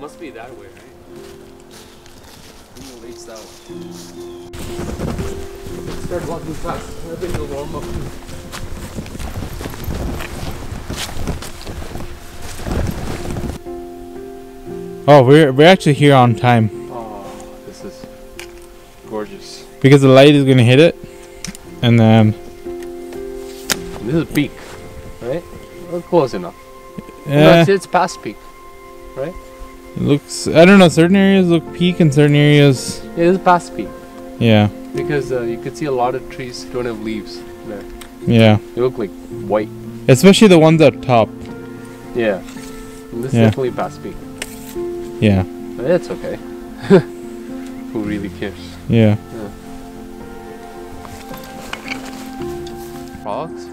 Must be that way, right? It leads that way. Let's start walking fast. I think it'll warm up. Oh, we're actually here on time. Oh, this is gorgeous. Because the light is gonna hit it, and then This is peak, right? Well, close enough. yeah, No, it's past peak, right? it looks. I don't know. Certain areas look peak, and certain areas, It is past peak yeah, because you can see a lot of trees don't have leaves there. yeah. They look like white. Especially the ones up top. Yeah, and this is Yeah. definitely past peak. Yeah, But it's okay. Who really cares? yeah. Frogs?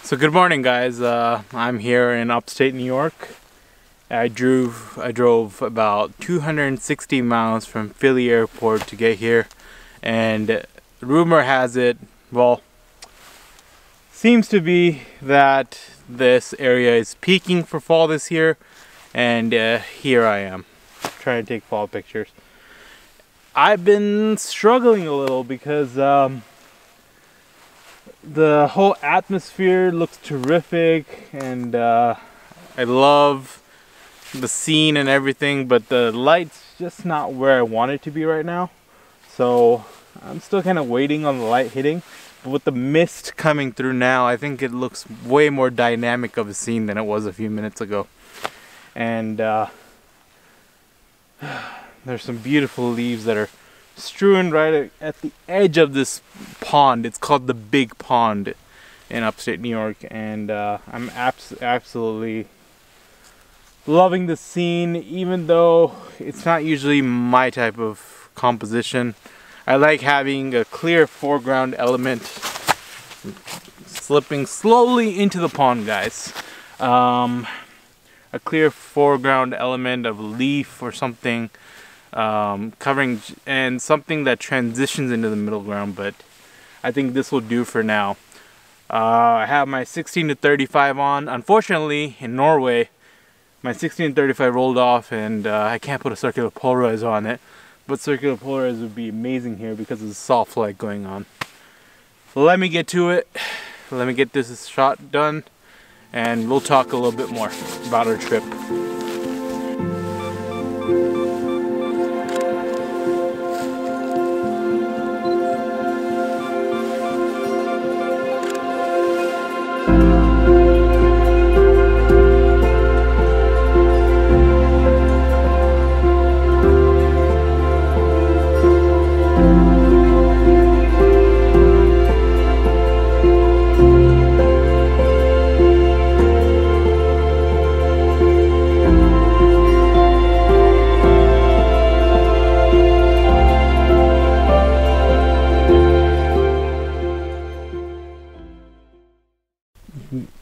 So good morning, guys. I'm here in upstate New York. I drove about 260 miles from Philly Airport to get here, and rumor has it, well, seems to be that this area is peaking for fall this year, and here I am trying to take fall pictures. I've been struggling a little because the whole atmosphere looks terrific, and I love the scene and everything, but the light's just not where I want it to be right now. So I'm still kind of waiting on the light hitting, but with the mist coming through now, I think it looks way more dynamic of a scene than it was a few minutes ago. And there's some beautiful leaves that are strewn right at the edge of this pond. It's called the Big Pond in upstate New York, and I'm absolutely loving the scene, even though it's not usually my type of composition. I like having a clear foreground element. Slipping slowly into the pond, guys. A clear foreground element of leaf or something covering, and something that transitions into the middle ground, but I think this will do for now. I have my 16-35 on. Unfortunately, in Norway, my 16-35 rolled off, and I can't put a circular polarizer on it, but circular polarizer would be amazing here because of the soft light going on. Let me get to it. Let me get this shot done, and we'll talk a little bit more about our trip.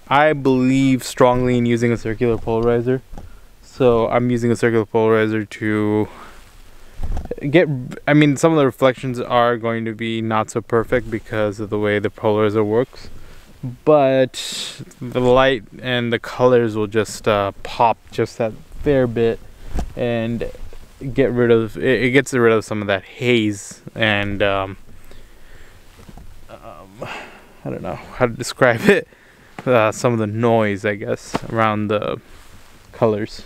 I believe strongly in using a circular polarizer, so I'm using a circular polarizer to get, I mean, some of the reflections are going to be not so perfect because of the way the polarizer works, but the light and the colors will just pop just that fair bit and get rid of, it gets rid of some of that haze and I don't know how to describe it. Some of the noise, I guess, around the colors.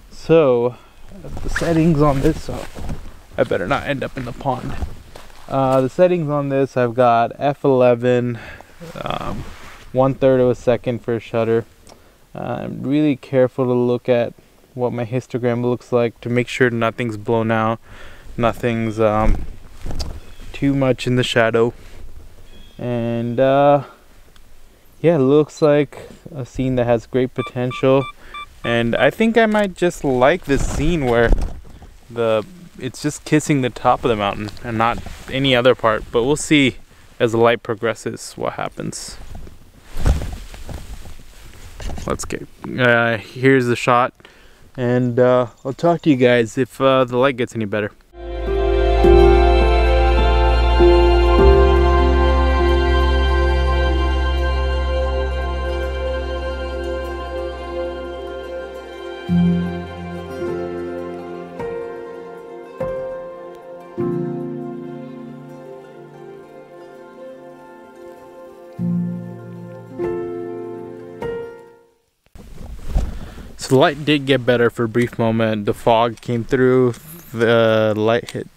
So the settings on this, I better not end up in the pond. The settings on this, I've got f11, 1/3 of a second for shutter. I'm really careful to look at what my histogram looks like to make sure nothing's blown out, nothing's too much in the shadow, and yeah, it looks like a scene that has great potential, and I think I might just like this scene where it's just kissing the top of the mountain and not any other part, but we'll see as the light progresses, what happens. Let's get, here's the shot, and I'll talk to you guys if the light gets any better. So the light did get better for a brief moment. The fog came through, the light hit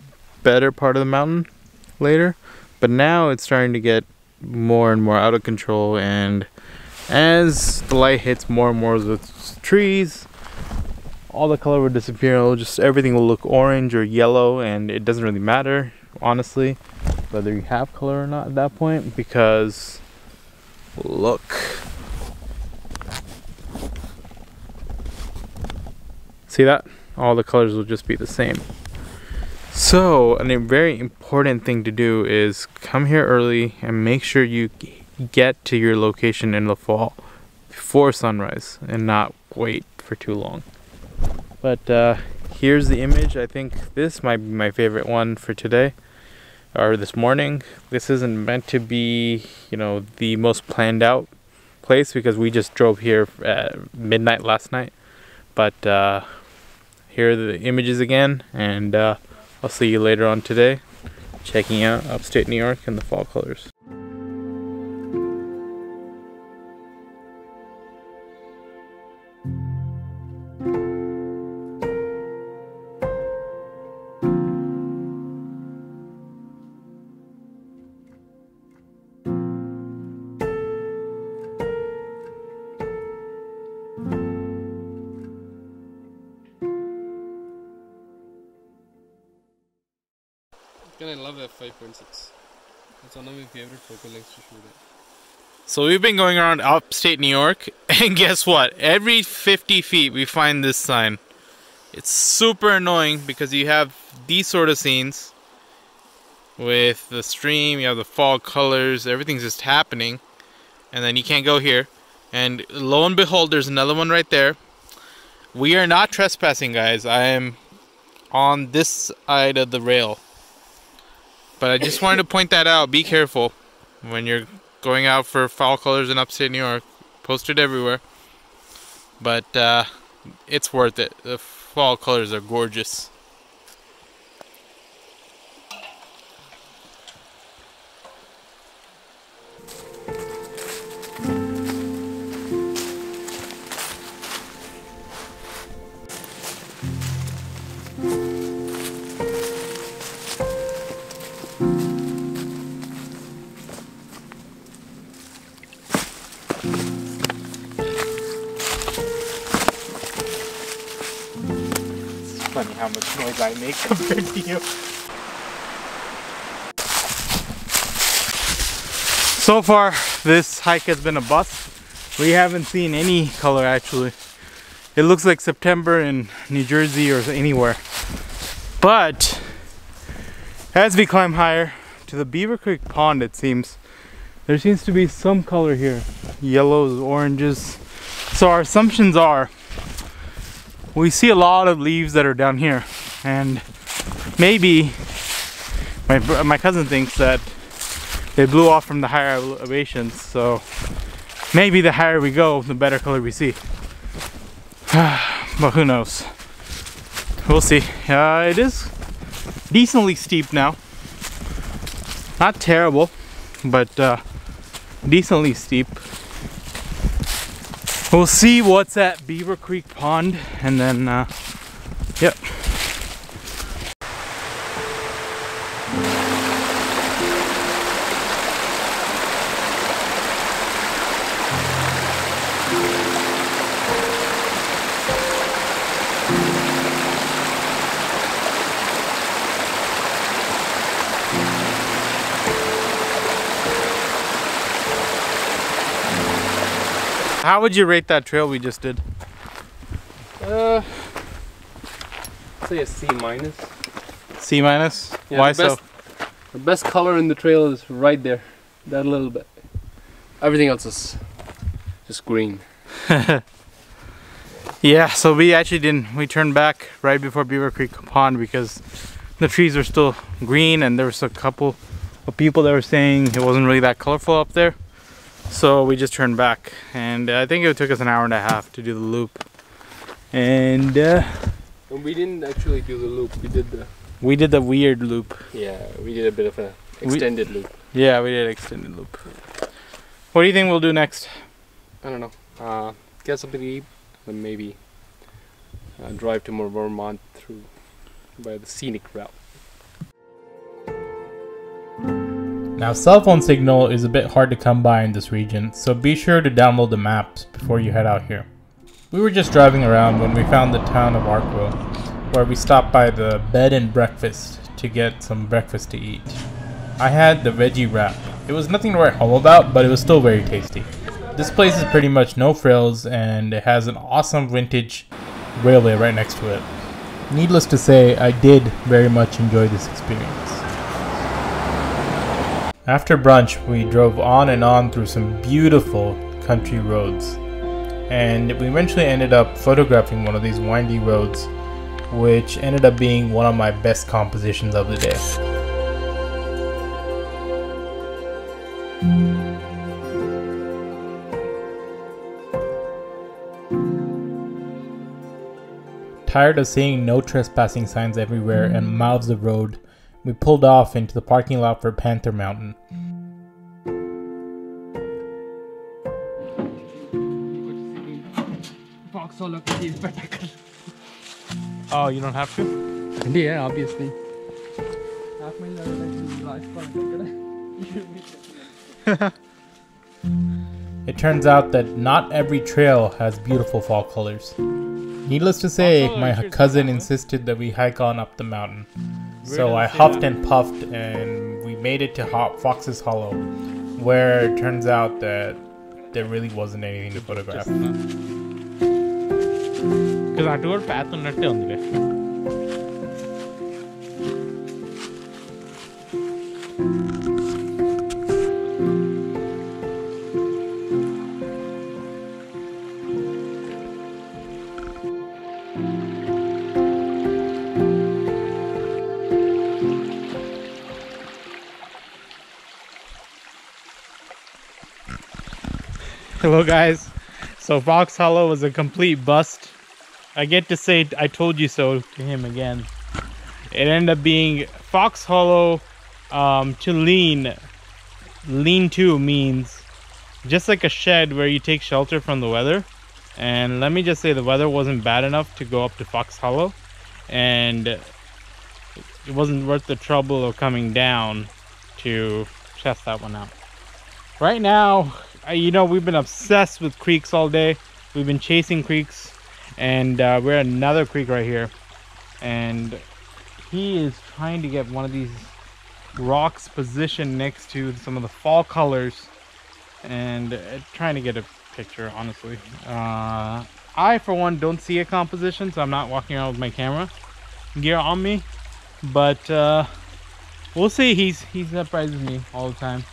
better part of the mountain later, but now it's starting to get more and more out of control, and as the light hits more and more of the trees, all the color will disappear. Everything will look orange or yellow, and it doesn't really matter, honestly, whether you have color or not at that point, because look. See that? All the colors will just be the same. So, a very important thing to do is come here early and make sure you get to your location in the fall before sunrise and not wait for too long. But here's the image. I think this might be my favorite one for today, or this morning. This isn't meant to be, you know, the most planned out place because we just drove here at midnight last night. But here are the images again, and I'll see you later on today checking out upstate New York and the fall colors. I love f5.6. It's one of my favorite focal lengths to shoot at. So we've been going around upstate New York, and guess what? Every 50 feet we find this sign. It's super annoying because you have these sort of scenes with the stream, you have the fall colors, everything's just happening, and then you can't go here. And lo and behold, there's another one right there. We are not trespassing, guys. I am on this side of the rail. But I just wanted to point that out. Be careful when you're going out for fall colors in upstate New York. Posted everywhere. But it's worth it. The fall colors are gorgeous. Funny how much noise I make compared to you. So far, this hike has been a bust. We haven't seen any color actually. It looks like September in New Jersey or anywhere. But as we climb higher to the Beaver Creek Pond, it seems there seems to be some color here. Yellows, oranges. So our assumptions are we see a lot of leaves that are down here, and maybe my cousin thinks that they blew off from the higher elevations, so maybe the higher we go, the better color we see. But who knows? We'll see. It is decently steep now. Not terrible, but decently steep. We'll see what's at Beaver Creek Pond, and then, yep. How would you rate that trail we just did? Say a C minus. C minus? Yeah, Why so? The best color in the trail is right there, that little bit. Everything else is just green. Yeah, so we turned back right before Beaver Creek Pond because the trees were still green and there was a couple of people that were saying it wasn't really that colorful up there. So we just turned back, and I think it took us an hour and a half to do the loop. And we didn't actually do the loop, we did the weird loop. Yeah, we did a bit of an extended loop. Yeah, we did extended loop. What do you think we'll do next? I don't know. Get something to eat, and maybe drive to more Vermont by the scenic route. Now, cell phone signal is a bit hard to come by in this region, so be sure to download the maps before you head out here. We were just driving around when we found the town of Arkville, where we stopped by the bed and breakfast to get some breakfast to eat. I had the veggie wrap. It was nothing to write home about, but it was still very tasty. This place is pretty much no frills, and it has an awesome vintage railway right next to it. Needless to say, I did very much enjoy this experience. After brunch, we drove on and on through some beautiful country roads, and we eventually ended up photographing one of these windy roads, which ended up being one of my best compositions of the day. Tired of seeing no trespassing signs everywhere and miles of road, we pulled off into the parking lot for Panther Mountain. Oh, you don't have to? Yeah, obviously. It turns out that not every trail has beautiful fall colors. Needless to say, my cousin insisted that we hike on up the mountain. So I huffed and puffed and we made it to Fox's Hollow, where it turns out that there really wasn't anything to photograph. Because I do a path on the Hello guys, so Fox Hollow was a complete bust. I get to say I told you so to him again. It ended up being Fox Hollow to lean. Lean to means just like a shed where you take shelter from the weather. And let me just say the weather wasn't bad enough to go up to Fox Hollow. And it wasn't worth the trouble of coming down to test that one out. Right now, you know, we've been obsessed with creeks all day. We've been chasing creeks, and we're at another creek right here, and he is trying to get one of these rocks positioned next to some of the fall colors and trying to get a picture, honestly. I for one don't see a composition, so I'm not walking around with my camera gear on me, but we'll see. He surprises me all the time.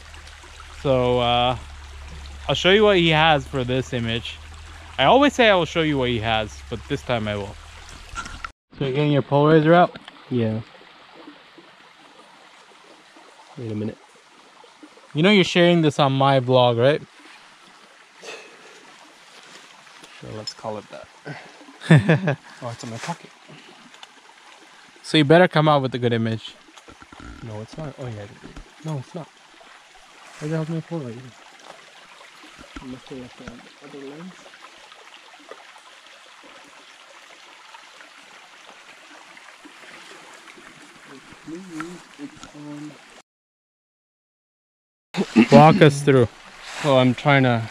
So I'll show you what he has for this image. I always say I will show you what he has, but this time I will. So you're getting your polarizer out? Yeah. Wait a minute. You know you're sharing this on my vlog, right? Sure, let's call it that. Oh, it's in my pocket. So you better come out with a good image. No, it's not. Oh yeah. No, it's not. Where the hell's my polarizer? I must have left the other lens. Walk us through. So I'm trying to,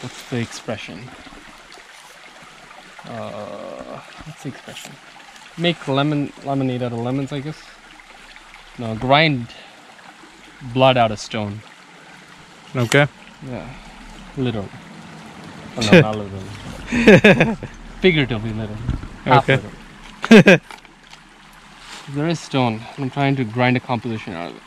what's the expression? What's the expression? Make lemonade out of lemons, I guess. No, grind blood out of stone. Okay. Yeah, literally. Oh, no, not literally. Figuratively, literally. Half Okay. literally. There is stone. I'm trying to grind a composition out of it.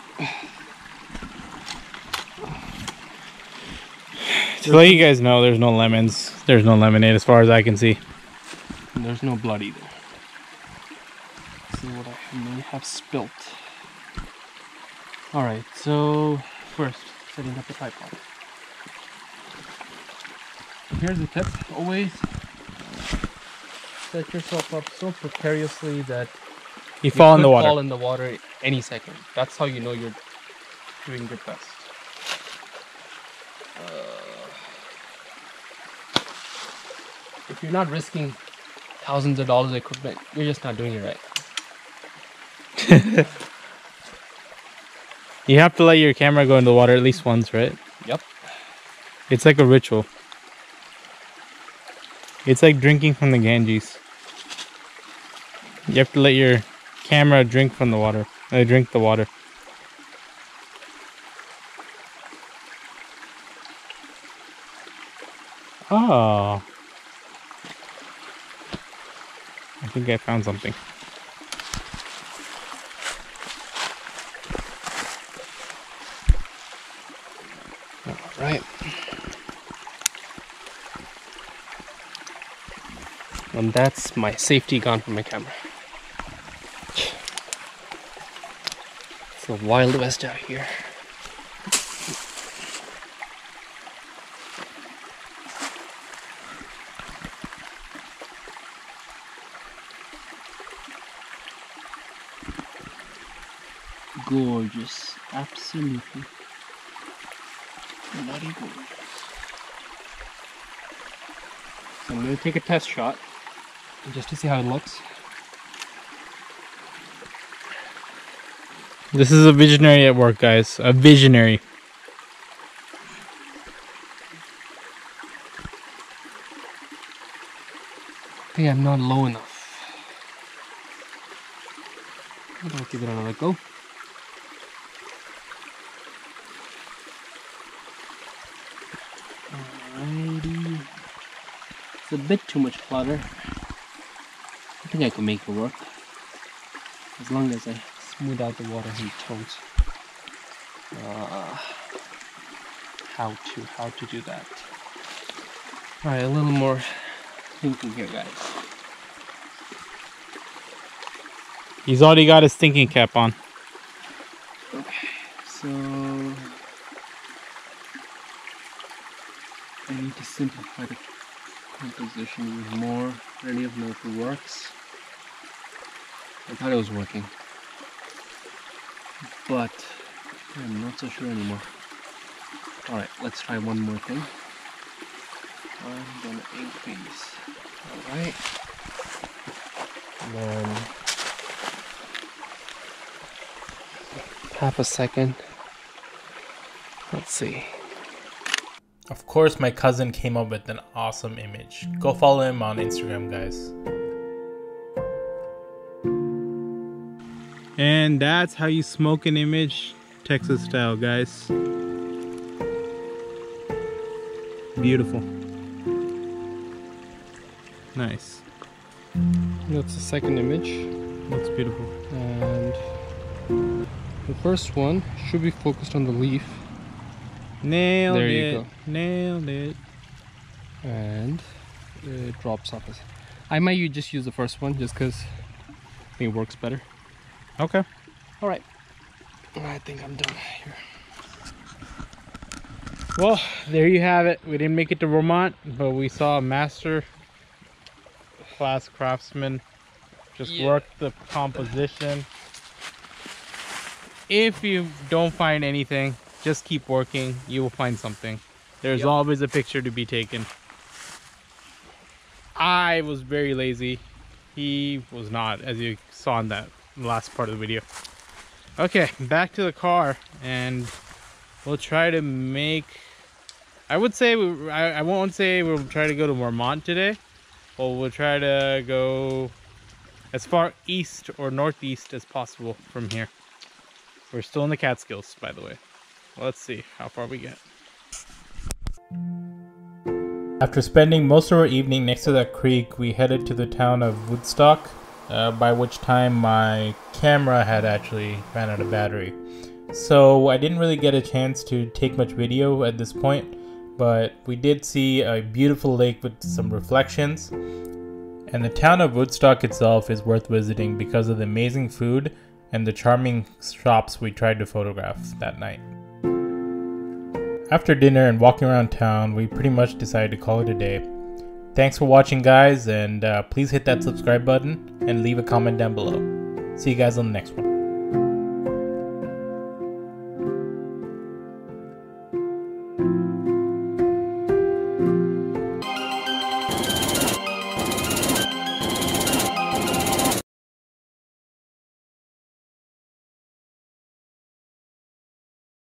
To let you guys know, there's no lemons. There's no lemonade as far as I can see. And there's no blood either. Let's see what I may have spilt. Alright, so first, setting up the tripod. Here's the tip. Always set yourself up so precariously that You fall in the water. Fall in the water any second. That's how you know you're doing your best. If you're not risking thousands of dollars of equipment, you're just not doing it right. You have to let your camera go in the water at least once, right? Yep. It's like a ritual. It's like drinking from the Ganges. You have to let your camera drink from the water. Drink the water. Oh. I think I found something. All right. And that's my safety gone from my camera. It's the Wild West out here. Gorgeous, absolutely bloody gorgeous. So I'm going to take a test shot just to see how it looks. This is a visionary at work, guys. A visionary. I think I'm not low enough. I'll give it another go. Alrighty. It's a bit too much clutter. I think I can make it work. As long as I smooth out the water and tones. How to do that. Alright, a little more thinking here, guys. He's already got his thinking cap on. Okay, so I need to simplify the composition with more. I don't even know if it works. I thought it was working, but I'm not so sure anymore. Alright, let's try one more thing. I'm gonna increase. Alright. And then half a second. Let's see. Of course, my cousin came up with an awesome image. Go follow him on Instagram, guys. And that's how you smoke an image, Texas style, guys. Beautiful. Nice. That's the second image. Looks beautiful. And the first one should be focused on the leaf. Nailed it. There you go. Nailed it. And it drops off. I might just use the first one just because I think it works better. Okay. All right. I think I'm done here. Well, there you have it. We didn't make it to Vermont, but we saw a master class craftsman just work the composition. If you don't find anything, just keep working. You will find something. There's always a picture to be taken. I was very lazy. He was not, as you saw in that last part of the video. Okay, back to the car, and we'll try to make, I would say, I won't say we'll try to go to Vermont today, but we'll try to go as far east or northeast as possible from here. We're still in the Catskills, by the way. Let's see how far we get. After spending most of our evening next to that creek, we headed to the town of Woodstock. by which time my camera had actually ran out of battery. So I didn't really get a chance to take much video at this point, but we did see a beautiful lake with some reflections. And the town of Woodstock itself is worth visiting because of the amazing food and the charming shops we tried to photograph that night. After dinner and walking around town, we pretty much decided to call it a day. Thanks for watching, guys, and please hit that subscribe button and leave a comment down below. See you guys on the next one.